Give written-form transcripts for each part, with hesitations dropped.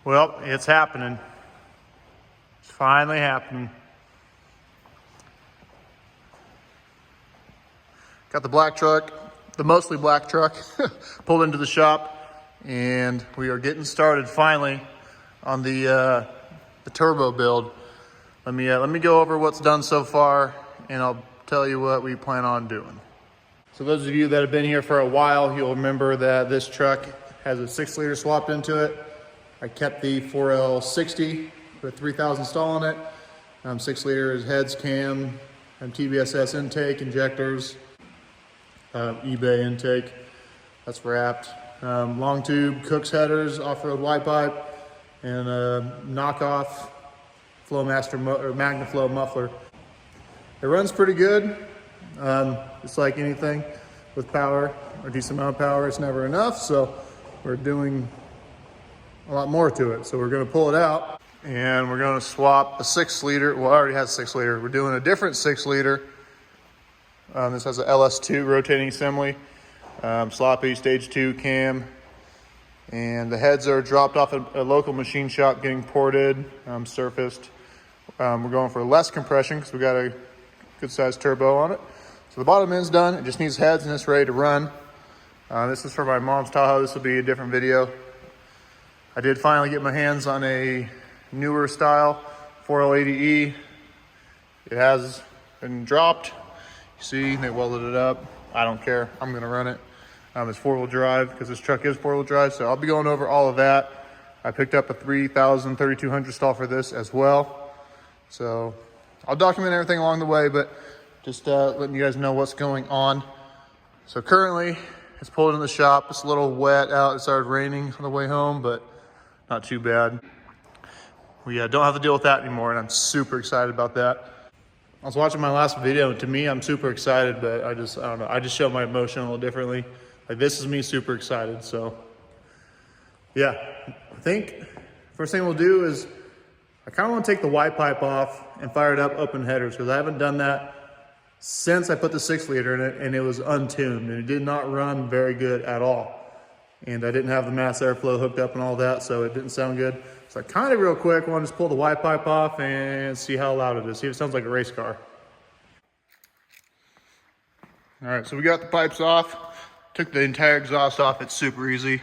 Well, it's happening. It's finally happening. Got the black truck, the mostly black truck, pulled into the shop, and we are getting started finally on the turbo build. Let me go over what's done so far, and I'll tell you what we plan on doing. So those of you that have been here for a while, you'll remember that this truck has a 6-liter swapped into it. I kept the 4L60 with 3,000 stall on it. 6-liter is heads, cam, and TBSS intake, injectors, eBay intake, that's wrapped. Long tube, Cook's headers, off-road Y pipe, and a knockoff Flowmaster or MagnaFlow muffler. It runs pretty good. It's like anything with power, or decent amount of power, it's never enough, so we're doing a lot more to it. So we're gonna pull it out and we're gonna swap a 6-liter, well, I already had 6-liter. We're doing a different 6-liter. This has a LS2 rotating assembly, sloppy stage 2 cam, and the heads are dropped off at a local machine shop getting ported, surfaced. We're going for less compression because we got a good sized turbo on it. So the bottom end's done, it just needs heads and it's ready to run. This is for my mom's Tahoe. This will be a different video. I did finally get my hands on a newer style 4L80E. It has been dropped. You see, they welded it up. I don't care, I'm gonna run it. It's 4-wheel drive because this truck is 4-wheel drive, so I'll be going over all of that. I picked up a 3,000 3200 stall for this as well. So I'll document everything along the way, but just letting you guys know what's going on. So currently, it's pulled in the shop. It's a little wet out. It started raining on the way home, but not too bad. We don't have to deal with that anymore, and I'm super excited about that. I was watching my last video, and to me, I'm super excited, but I don't know. I just show my emotion a little differently. Like, this is me super excited, so yeah. I think first thing we'll do is I kind of want to take the Y pipe off and fire it up open headers, because I haven't done that since I put the 6-liter in it, and it was untuned, and it did not run very good at all. And I didn't have the mass airflow hooked up and all that, so it didn't sound good. So I kind of real quick want to just pull the Y pipe off and see how loud it is. See if it sounds like a race car. All right, so we got the pipes off. Took the entire exhaust off. It's super easy.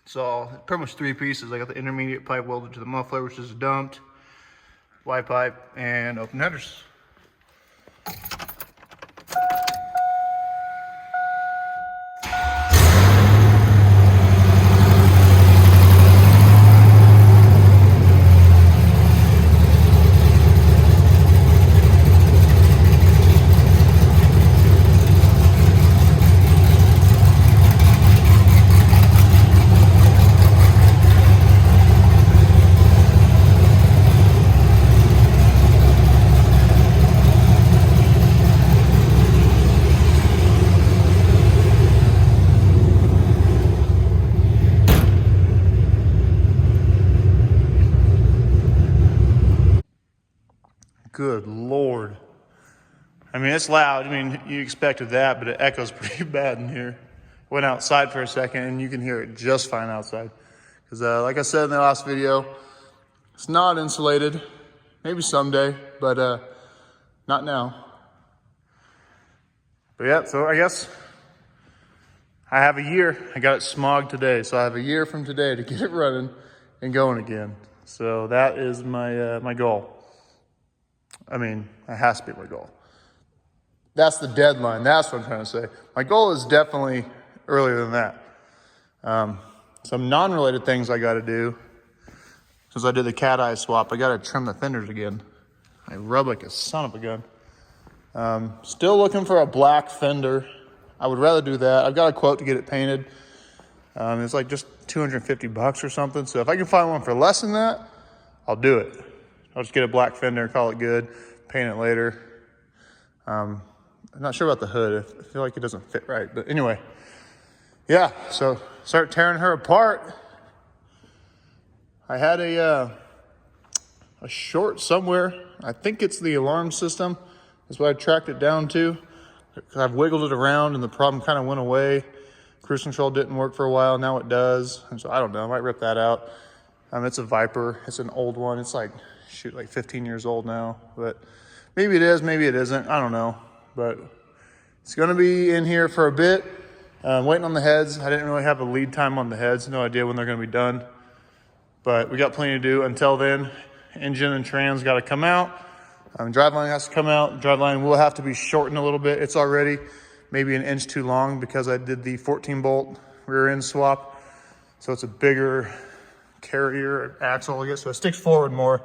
It's all pretty much 3 pieces. I got the intermediate pipe welded to the muffler, which is dumped, Y pipe, and open headers. Good Lord. I mean, it's loud. I mean, you expected that, but it echoes pretty bad in here. Went outside for a second and you can hear it just fine outside. Because like I said in the last video, it's not insulated. Maybe someday, but not now. But yeah, so I guess I have a year. I got it smogged today, so I have a year from today to get it running and going again. So that is my my goal. I mean, it has to be my goal. That's the deadline. That's what I'm trying to say. My goal is definitely earlier than that. Some non-related things I got to do. Since I did the cat eye swap, I got to trim the fenders again. I rub like a son of a gun. Still looking for a black fender. I would rather do that. I've got a quote to get it painted. It's like just $250 or something. So if I can find one for less than that, I'll do it. I'll just get a black fender, call it good, paint it later. I'm not sure about the hood. I feel like it doesn't fit right. But anyway, yeah, so start tearing her apart. I had a short somewhere. I think it's the alarm system. That's what I tracked it down to. I've wiggled it around and the problem kind of went away. Cruise control didn't work for a while. Now it does. And so I don't know. I might rip that out. It's a Viper. It's an old one. It's like, shoot, like 15 years old now. But maybe it is, maybe it isn't. I don't know. But it's going to be in here for a bit. Waiting on the heads. I didn't really have a lead time on the heads. No idea when they're going to be done. But we got plenty to do until then. Engine and trans got to come out. Driveline has to come out. Driveline will have to be shortened a little bit. It's already maybe an inch too long because I did the 14 bolt rear end swap. So it's a bigger carrier axle, I guess. So it sticks forward more.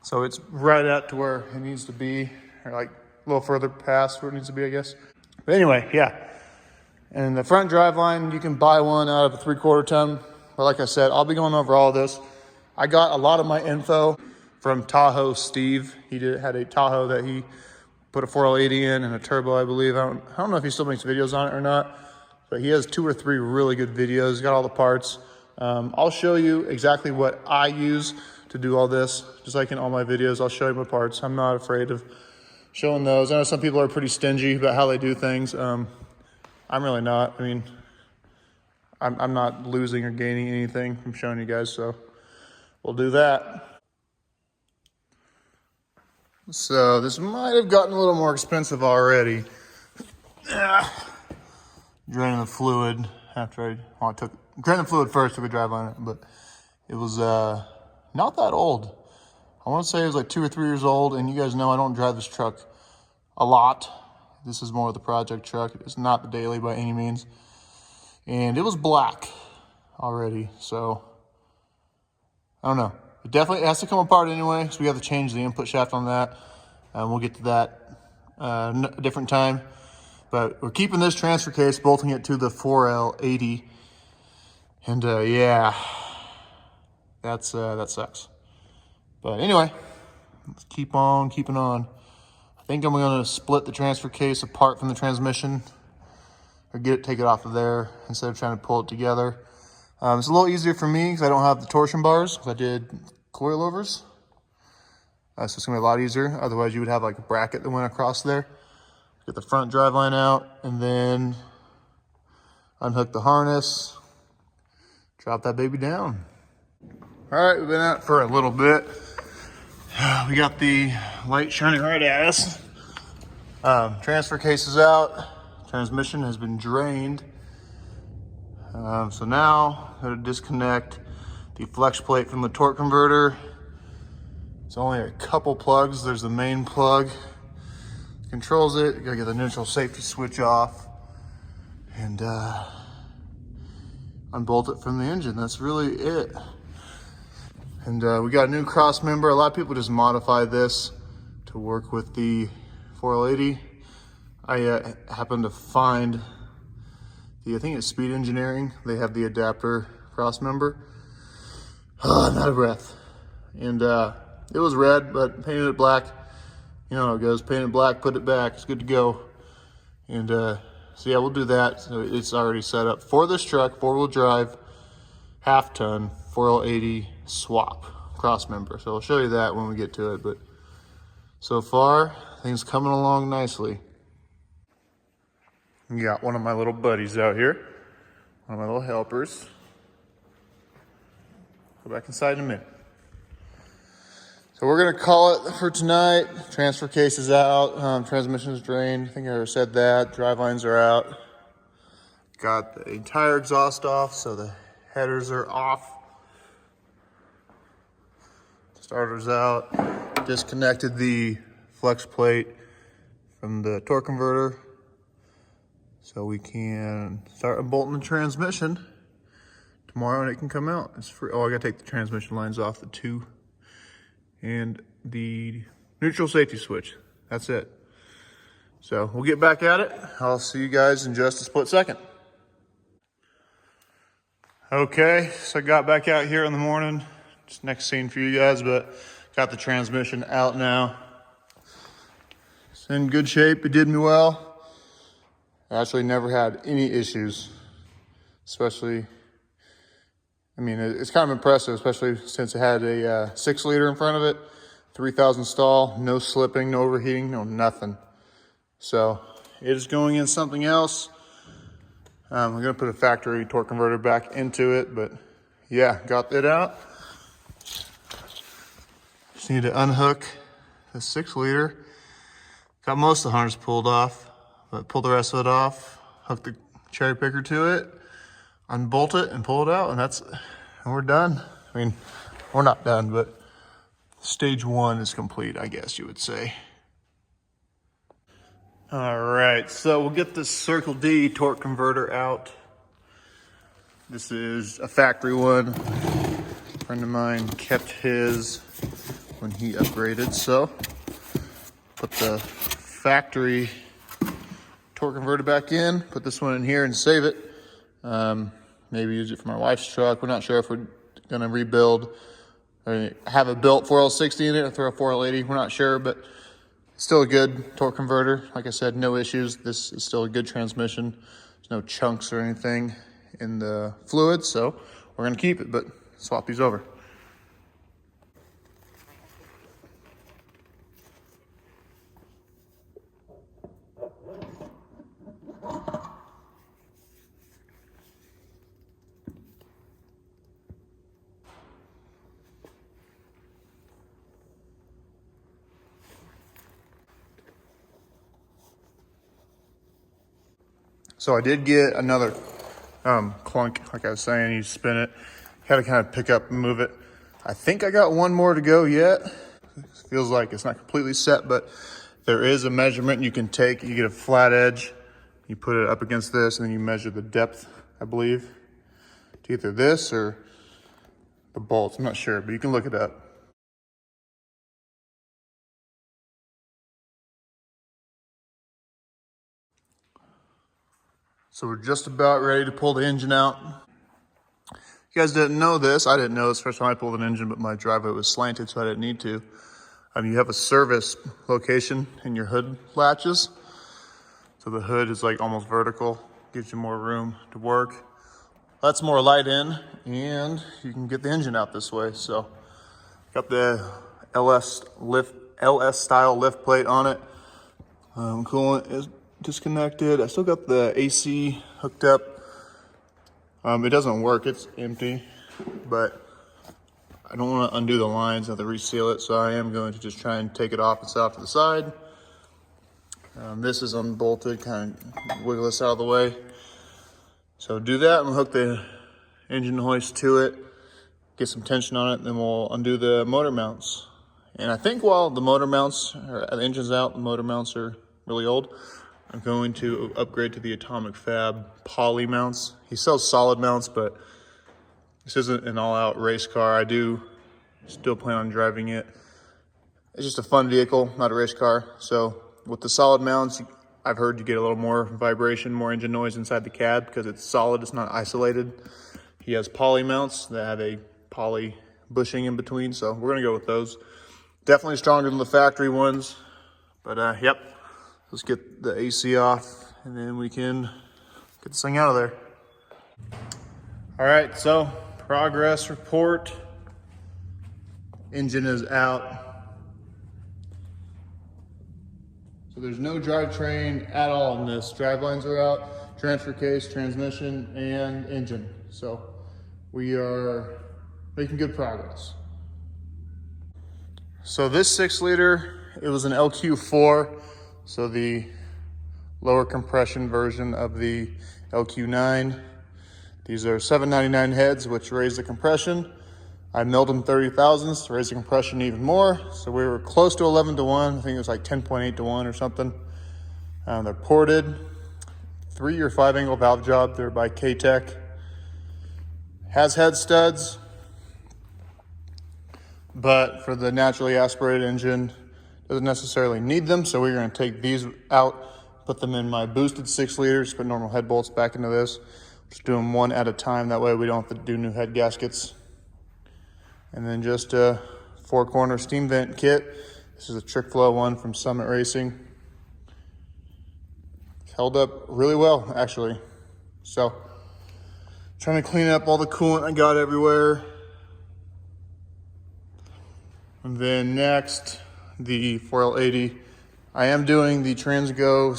So it's right at to where it needs to be, or like a little further past where it needs to be, I guess. But anyway, yeah. And the front driveline, you can buy one out of a 3/4 ton. But like I said, I'll be going over all of this. I got a lot of my info from Tahoe Steve. He had a Tahoe that he put a 4L80 in and a turbo, I believe. I don't know if he still makes videos on it or not, but he has 2 or 3 really good videos. He's got all the parts. I'll show you exactly what I use to do all this. Just like in all my videos, I'll show you my parts. I'm not afraid of showing those. I know some people are pretty stingy about how they do things. I'm really not. I mean, I'm not losing or gaining anything from showing you guys, so we'll do that. So this might have gotten a little more expensive already. Draining the fluid after I took draining the fluid first, took a driveline, but it was not that old. I want to say it was like 2 or 3 years old, and you guys know I don't drive this truck a lot. This is more of the project truck. It's not the daily by any means. And it was black already, so I don't know. It definitely has to come apart anyway, so we have to change the input shaft on that. We'll get to that a different time. But we're keeping this transfer case, bolting it to the 4L80. And yeah, that sucks. But anyway, let's keep on keeping on. I think I'm going to split the transfer case apart from the transmission, or take it off of there instead of trying to pull it together. It's a little easier for me because I don't have the torsion bars. I did coilovers. So it's going to be a lot easier. Otherwise, you would have like a bracket that went across there. Get the front driveline out and then unhook the harness. Drop that baby down. All right, we've been out for a little bit. We got the light shining right at us. Transfer case is out. Transmission has been drained. So now I'm going to disconnect the flex plate from the torque converter. It's only a couple plugs. There's the main plug, controls it. You gotta get the neutral safety switch off and unbolt it from the engine. That's really it. And we got a new cross member. A lot of people just modify this to work with the 4L80. I happened to find I think it's Speed Engineering. They have the adapter cross member. I'm out of breath. And it was red, but painted it black. You know how it goes. Paint it black, put it back. It's good to go. And so yeah, we'll do that. So it's already set up for this truck, 4-wheel drive, half-ton, 4L80 swap cross member. So I'll show you that when we get to it. But so far, things coming along nicely. Got one of my little buddies out here, one of my little helpers. Go back inside in a minute. So we're gonna call it for tonight. Transfer case is out, transmission is drained. I think I already said that. Drive lines are out. Got the entire exhaust off, so the headers are off. Starter's out. Disconnected the flex plate from the torque converter, so we can start unbolting the transmission tomorrow and it can come out. It's free. Oh, I gotta take the transmission lines off, the 2 and the neutral safety switch. That's it. So we'll get back at it. I'll see you guys in just a split second. Okay, so I got back out here in the morning. Just next scene for you guys, but got the transmission out now. It's in good shape. It did me well. I actually never had any issues, especially, I mean, it's kind of impressive, especially since it had a 6-liter in front of it, 3,000 stall, no slipping, no overheating, no nothing. So it is going in something else. I'm going to put a factory torque converter back into it, but yeah, got it out. Just need to unhook the 6-liter. Got most of the harness pulled off, but pull the rest of it off, hook the cherry picker to it, unbolt it and pull it out, and we're done. I mean, we're not done, but stage 1 is complete, I guess you would say. All right, so we'll get this Circle D torque converter out. This is a factory one. A friend of mine kept his when he upgraded, so put the factory torque converter back in, put this one in here and save it. Maybe use it for my wife's truck. We're not sure if we're gonna rebuild or have a built 4L60 in it or throw a 4L80. We're not sure, but still a good torque converter. Like I said, no issues. This is still a good transmission. There's no chunks or anything in the fluid, so we're gonna keep it, but swap these over. So I did get another clunk, like I was saying. You spin it, got to kind of pick up and move it. I think I got one more to go yet. It feels like it's not completely set, but there is a measurement you can take. You get a flat edge, you put it up against this, and then you measure the depth, I believe, to either this or the bolts. I'm not sure, but you can look it up. So we're just about ready to pull the engine out. You guys didn't know this. I didn't know this first time I pulled an engine, but my driveway was slanted, so I didn't need to. You have a service location in your hood latches. So the hood is like almost vertical, gives you more room to work. That's more light in, and you can get the engine out this way. So got the LS style lift plate on it. Coolant is disconnected. I still got the AC hooked up. It doesn't work, it's empty, but I don't want to undo the lines, I have to reseal it, so I am going to just try and take it off and set off to the side. This is unbolted, kind of wiggle this out of the way. So do that, and we'll hook the engine hoist to it, get some tension on it, and then we'll undo the motor mounts. And I think while the motor mounts, or the engine's out, the motor mounts are really old, I'm going to upgrade to the Atomic Fab poly mounts. He sells solid mounts, but this isn't an all-out race car. I do still plan on driving it. It's just a fun vehicle, not a race car. So with the solid mounts, I've heard you get a little more vibration, more engine noise inside the cab because it's solid, it's not isolated. He has poly mounts that have a poly bushing in between, so we're gonna go with those. Definitely stronger than the factory ones, but yep. Let's get the AC off and then we can get this thing out of there. All right, so progress report. Engine is out. So there's no drivetrain at all in this. Drivelines are out, transfer case, transmission, and engine. So we are making good progress. So this 6-liter, it was an LQ4. So the lower compression version of the LQ9. These are 799 heads, which raise the compression. I milled them 30 thousandths to raise the compression even more. So we were close to 11 to 1. I think it was like 10.8 to 1 or something. They're ported. 3 or 5 angle valve job. They're by K-Tech. Has head studs, but for the naturally aspirated engine, doesn't necessarily need them, so we're going to take these out, put them in my boosted 6 liters, put normal head bolts back into this. Just do them one at a time, that way we don't have to do new head gaskets. And then just a 4-corner steam vent kit. This is a trick flow one from Summit Racing. It's held up really well, actually. So, trying to clean up all the coolant I got everywhere. And then next, the 4L80. I am doing the Transgo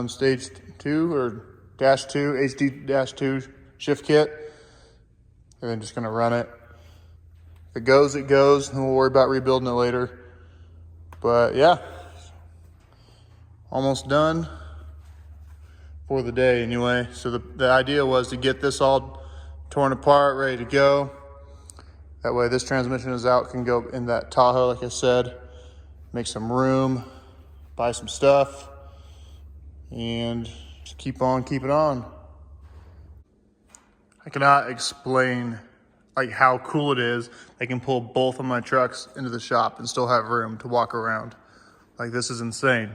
stage 2 or -2, HD-2 shift kit. and then just gonna run it. If it goes, it goes, and we'll worry about rebuilding it later. But yeah, almost done for the day anyway. So the idea was to get this all torn apart, ready to go. That way this transmission is out, can go in that Tahoe, like I said, make some room, buy some stuff, and just keep on keeping on. I cannot explain like how cool it is. I can pull both of my trucks into the shop and still have room to walk around. Like, this is insane.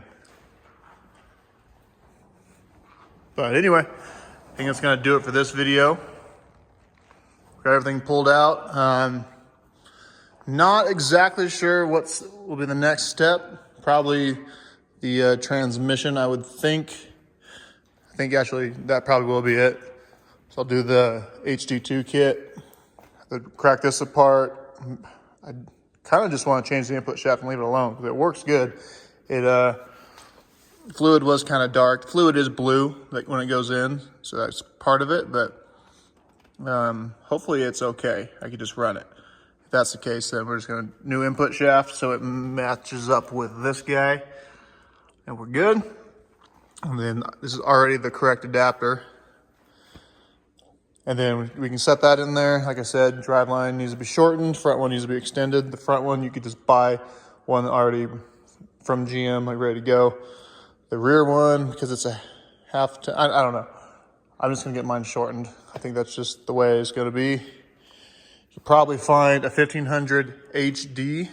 But anyway, I think that's gonna do it for this video. Got everything pulled out. Not exactly sure what will be the next step. Probably the transmission, I would think. I think actually that probably will be it. So I'll do the HD2 kit, crack this apart. I kind of just want to change the input shaft and leave it alone because it works good. Fluid was kind of dark. Fluid is blue, like when it goes in, so that's part of it, but hopefully it's okay. I could just run it. If that's the case, then we're just gonna new input shaft so it matches up with this guy, and we're good. And then this is already the correct adapter. And then we can set that in there. Like I said, driveline needs to be shortened, front one needs to be extended. The front one, you could just buy one already from GM, like ready to go. The rear one, because it's a half ton, I don't know. I'm just gonna get mine shortened. I think that's just the way it's gonna be. You'll probably find a 1500 HD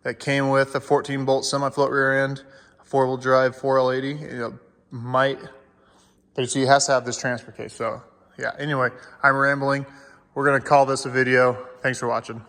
that came with a 14-bolt semi-float rear end, a four-wheel drive 4L80. You know, might, but you see, it has to have this transfer case. So yeah, anyway, I'm rambling. We're gonna call this a video. Thanks for watching.